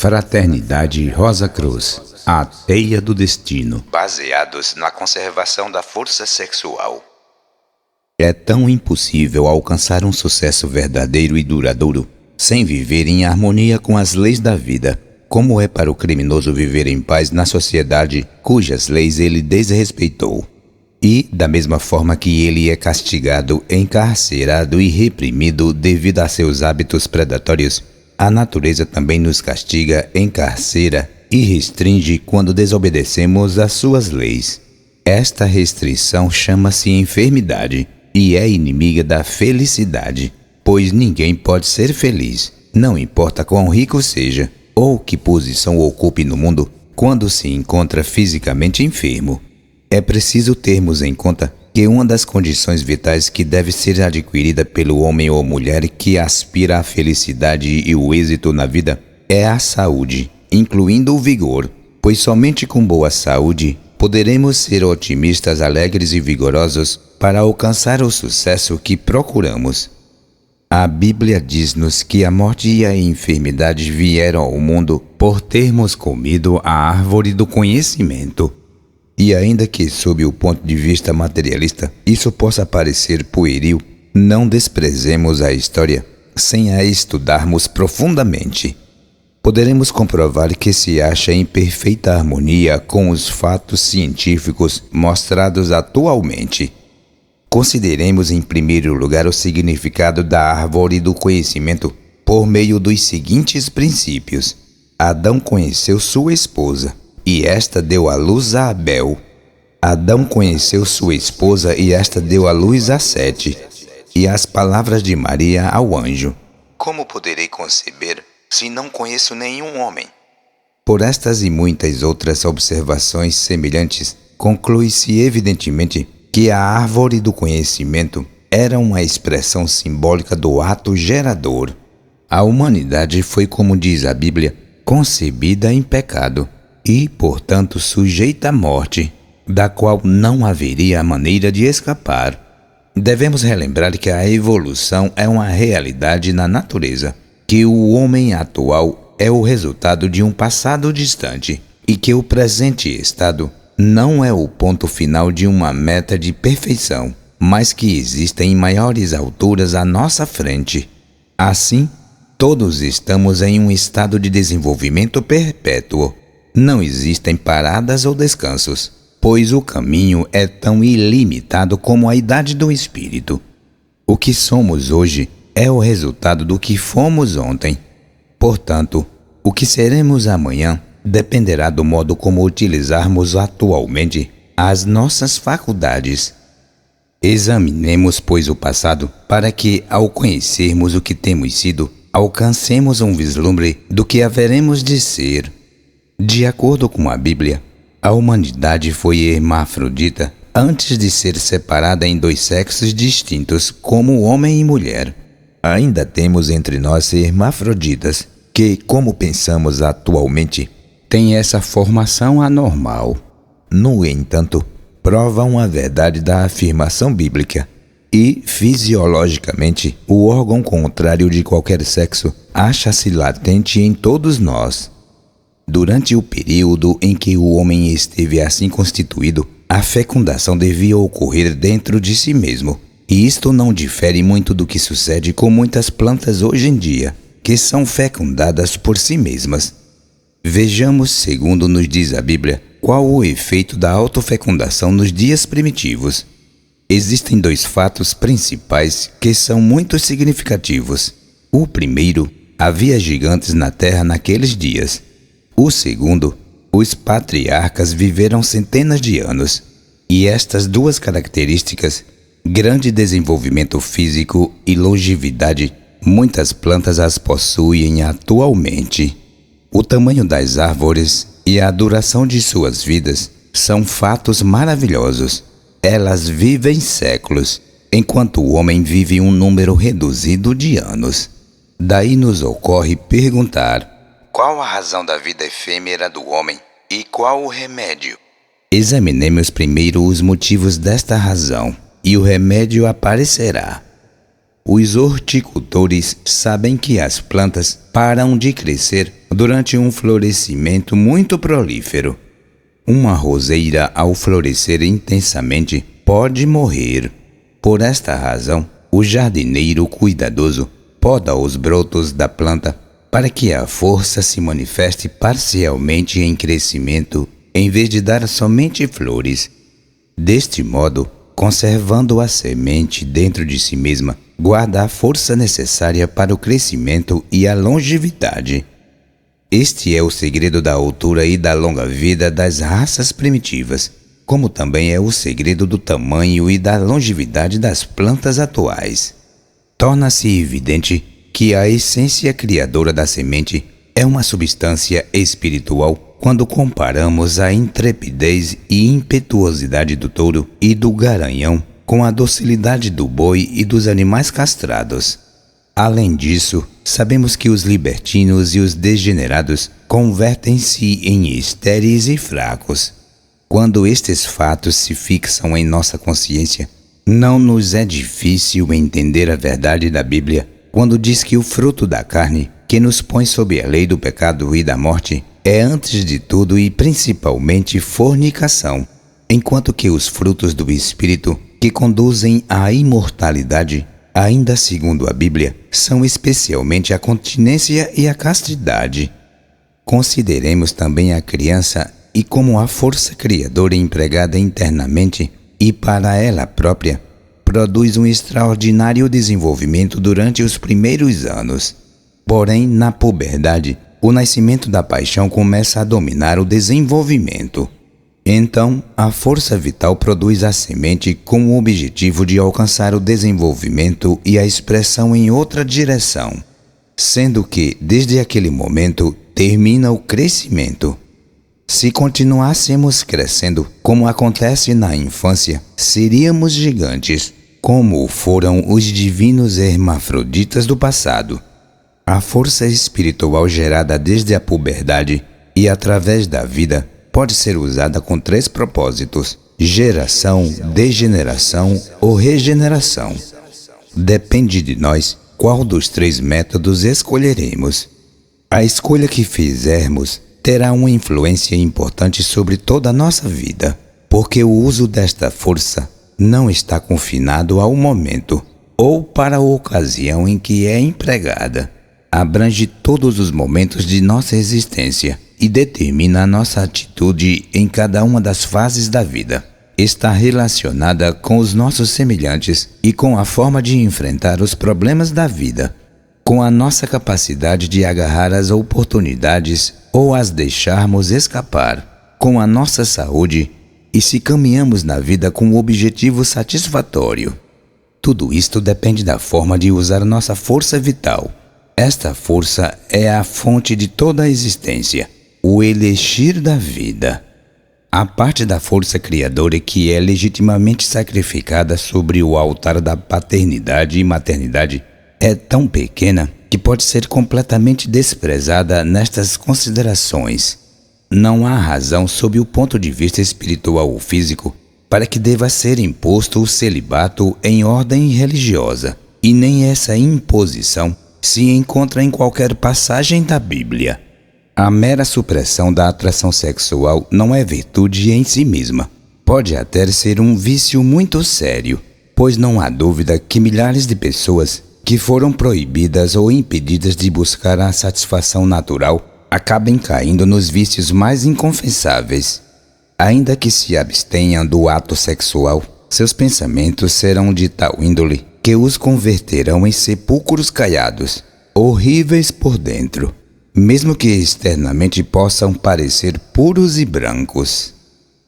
Fraternidade Rosa Cruz, a teia do destino, baseados na conservação da força sexual. É tão impossível alcançar um sucesso verdadeiro e duradouro sem viver em harmonia com as leis da vida, como é para o criminoso viver em paz na sociedade cujas leis ele desrespeitou. E, da mesma forma que ele é castigado, encarcerado e reprimido devido a seus hábitos predatórios, a natureza também nos castiga, encarcera e restringe quando desobedecemos às suas leis. Esta restrição chama-se enfermidade e é inimiga da felicidade, pois ninguém pode ser feliz, não importa quão rico seja ou que posição ocupe no mundo, quando se encontra fisicamente enfermo. É preciso termos em conta que uma das condições vitais que deve ser adquirida pelo homem ou mulher que aspira à felicidade e o êxito na vida é a saúde, incluindo o vigor, pois somente com boa saúde poderemos ser otimistas, alegres e vigorosos para alcançar o sucesso que procuramos. A Bíblia diz-nos que a morte e a enfermidade vieram ao mundo por termos comido a árvore do conhecimento. E ainda que, sob o ponto de vista materialista, isso possa parecer pueril, não desprezemos a história sem a estudarmos profundamente. Poderemos comprovar que se acha em perfeita harmonia com os fatos científicos mostrados atualmente. Consideremos em primeiro lugar o significado da árvore do conhecimento por meio dos seguintes princípios. Adão conheceu sua esposa, e esta deu à luz a Abel. Adão conheceu sua esposa, e esta deu à luz a Sete. E as palavras de Maria ao anjo: como poderei conceber se não conheço nenhum homem? Por estas e muitas outras observações semelhantes, conclui-se evidentemente que a árvore do conhecimento era uma expressão simbólica do ato gerador. A humanidade foi, como diz a Bíblia, concebida em pecado e, portanto, sujeita à morte, da qual não haveria maneira de escapar. Devemos relembrar que a evolução é uma realidade na natureza, que o homem atual é o resultado de um passado distante e que o presente estado não é o ponto final de uma meta de perfeição, mas que existem maiores alturas à nossa frente. Assim, todos estamos em um estado de desenvolvimento perpétuo. Não existem paradas ou descansos, pois o caminho é tão ilimitado como a idade do espírito. O que somos hoje é o resultado do que fomos ontem. Portanto, o que seremos amanhã dependerá do modo como utilizarmos atualmente as nossas faculdades. Examinemos, pois, o passado para que, ao conhecermos o que temos sido, alcancemos um vislumbre do que haveremos de ser. De acordo com a Bíblia, a humanidade foi hermafrodita antes de ser separada em dois sexos distintos como homem e mulher. Ainda temos entre nós hermafroditas que, como pensamos atualmente, têm essa formação anormal. No entanto, provam a verdade da afirmação bíblica e, fisiologicamente, o órgão contrário de qualquer sexo acha-se latente em todos nós. Durante o período em que o homem esteve assim constituído, a fecundação devia ocorrer dentro de si mesmo, e isto não difere muito do que sucede com muitas plantas hoje em dia, que são fecundadas por si mesmas. Vejamos, segundo nos diz a Bíblia, qual o efeito da autofecundação nos dias primitivos. Existem dois fatos principais que são muito significativos. O primeiro, havia gigantes na terra naqueles dias. O segundo, os patriarcas viveram centenas de anos. E estas duas características, grande desenvolvimento físico e longevidade, muitas plantas as possuem atualmente. O tamanho das árvores e a duração de suas vidas são fatos maravilhosos. Elas vivem séculos, enquanto o homem vive um número reduzido de anos. Daí nos ocorre perguntar: qual a razão da vida efêmera do homem e qual o remédio? Examinemos primeiro os motivos desta razão, e o remédio aparecerá. os horticultores sabem que as plantas param de crescer durante um florescimento muito prolífero. Uma roseira, ao florescer intensamente, pode morrer. Por esta razão, o jardineiro cuidadoso poda os brotos da planta para que a força se manifeste parcialmente em crescimento, em vez de dar somente flores. Deste modo, conservando a semente dentro de si mesma, guarda a força necessária para o crescimento e a longevidade. Este é o segredo da altura e da longa vida das raças primitivas, como também é o segredo do tamanho e da longevidade das plantas atuais. Torna-se evidente que a essência criadora da semente é uma substância espiritual quando comparamos a intrepidez e impetuosidade do touro e do garanhão com a docilidade do boi e dos animais castrados. Além disso, sabemos que os libertinos e os degenerados convertem-se em estéreis e fracos. Quando estes fatos se fixam em nossa consciência, não nos é difícil entender a verdade da Bíblia quando diz que o fruto da carne, que nos põe sob a lei do pecado e da morte, é antes de tudo e principalmente fornicação, enquanto que os frutos do Espírito, que conduzem à imortalidade, ainda segundo a Bíblia, são especialmente a continência e a castidade. Consideremos também a criança e como a força criadora empregada internamente e para ela própria produz um extraordinário desenvolvimento durante os primeiros anos. Porém, na puberdade, o nascimento da paixão começa a dominar o desenvolvimento. Então, a força vital produz a semente com o objetivo de alcançar o desenvolvimento e a expressão em outra direção, sendo que, desde aquele momento, termina o crescimento. Se continuássemos crescendo, como acontece na infância, seríamos gigantes, como foram os divinos hermafroditas do passado. A força espiritual gerada desde a puberdade e através da vida pode ser usada com 3 propósitos: geração, degeneração ou regeneração. Depende de nós qual dos 3 métodos escolheremos. A escolha que fizermos terá uma influência importante sobre toda a nossa vida, porque o uso desta força não está confinado ao momento ou para a ocasião em que é empregada. Abrange todos os momentos de nossa existência e determina a nossa atitude em cada uma das fases da vida. Está relacionada com os nossos semelhantes e com a forma de enfrentar os problemas da vida, com a nossa capacidade de agarrar as oportunidades ou as deixarmos escapar, com a nossa saúde e se caminhamos na vida com um objetivo satisfatório. Tudo isto depende da forma de usar nossa força vital. Esta força é a fonte de toda a existência, o elixir da vida. A parte da força criadora que é legitimamente sacrificada sobre o altar da paternidade e maternidade é tão pequena que pode ser completamente desprezada nestas considerações. Não há razão sob o ponto de vista espiritual ou físico para que deva ser imposto o celibato em ordem religiosa, e nem essa imposição se encontra em qualquer passagem da Bíblia. A mera supressão da atração sexual não é virtude em si mesma. Pode até ser um vício muito sério, pois não há dúvida que milhares de pessoas que foram proibidas ou impedidas de buscar a satisfação natural acabem caindo nos vícios mais inconfessáveis. Ainda que se abstenham do ato sexual, seus pensamentos serão de tal índole que os converterão em sepulcros caiados, horríveis por dentro, mesmo que externamente possam parecer puros e brancos.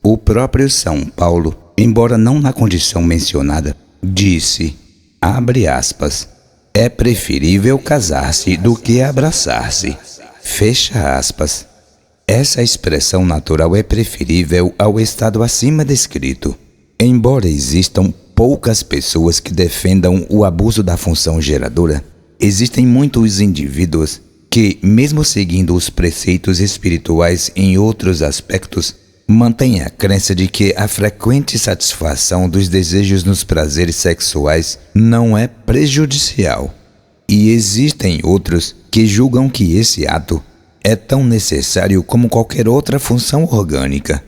O próprio São Paulo, embora não na condição mencionada, disse, abre aspas, é preferível casar-se do que abraçar-se, fecha aspas. Essa expressão natural é preferível ao estado acima descrito. Embora existam poucas pessoas que defendam o abuso da função geradora, existem muitos indivíduos que, mesmo seguindo os preceitos espirituais em outros aspectos, mantém a crença de que a frequente satisfação dos desejos nos prazeres sexuais não é prejudicial. E existem outros que julgam que esse ato é tão necessário como qualquer outra função orgânica.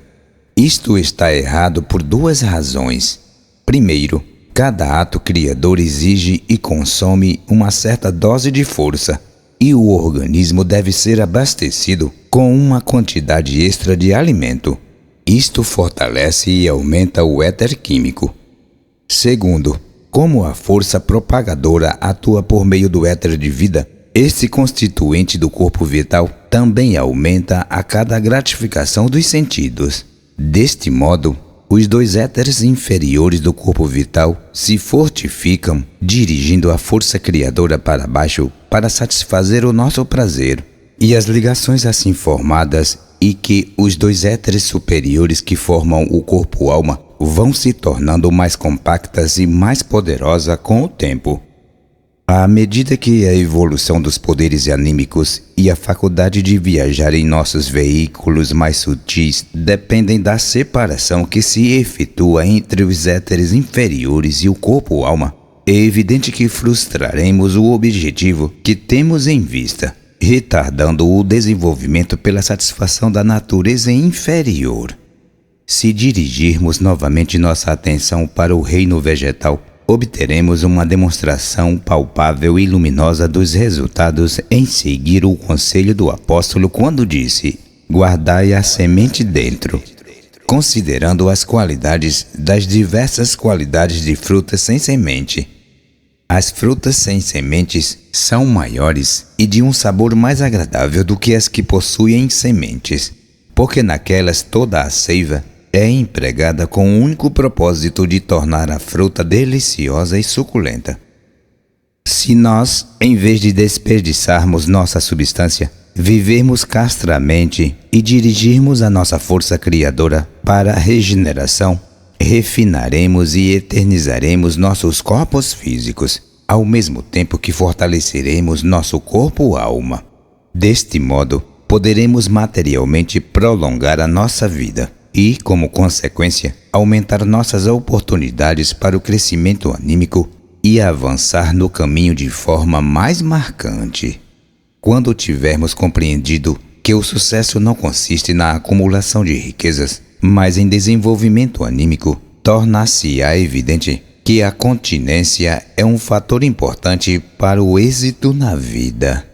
Isto está errado por duas razões. Primeiro, cada ato criador exige e consome uma certa dose de força, e o organismo deve ser abastecido com uma quantidade extra de alimento. Isto fortalece e aumenta o éter químico. Segundo, como a força propagadora atua por meio do éter de vida, esse constituinte do corpo vital também aumenta a cada gratificação dos sentidos. Deste modo, os dois éteres inferiores do corpo vital se fortificam, dirigindo a força criadora para baixo para satisfazer o nosso prazer. E as ligações assim formadas e que os dois éteres superiores que formam o corpo-alma vão se tornando mais compactas e mais poderosas com o tempo. À medida que a evolução dos poderes anímicos e a faculdade de viajar em nossos veículos mais sutis dependem da separação que se efetua entre os éteres inferiores e o corpo-alma, é evidente que frustraremos o objetivo que temos em vista, retardando o desenvolvimento pela satisfação da natureza inferior. Se dirigirmos novamente nossa atenção para o reino vegetal, obteremos uma demonstração palpável e luminosa dos resultados em seguir o conselho do apóstolo quando disse: guardai a semente dentro, considerando as qualidades das diversas qualidades de frutas sem semente. As frutas sem sementes são maiores e de um sabor mais agradável do que as que possuem sementes, porque naquelas toda a seiva é empregada com o único propósito de tornar a fruta deliciosa e suculenta. Se nós, em vez de desperdiçarmos nossa substância, vivermos castramente e dirigirmos a nossa força criadora para a regeneração, refinaremos e eternizaremos nossos corpos físicos, ao mesmo tempo que fortaleceremos nosso corpo-alma. Deste modo, poderemos materialmente prolongar a nossa vida e, como consequência, aumentar nossas oportunidades para o crescimento anímico e avançar no caminho de forma mais marcante. Quando tivermos compreendido que o sucesso não consiste na acumulação de riquezas, mas em desenvolvimento anímico, tornar-se-á evidente que a continência é um fator importante para o êxito na vida.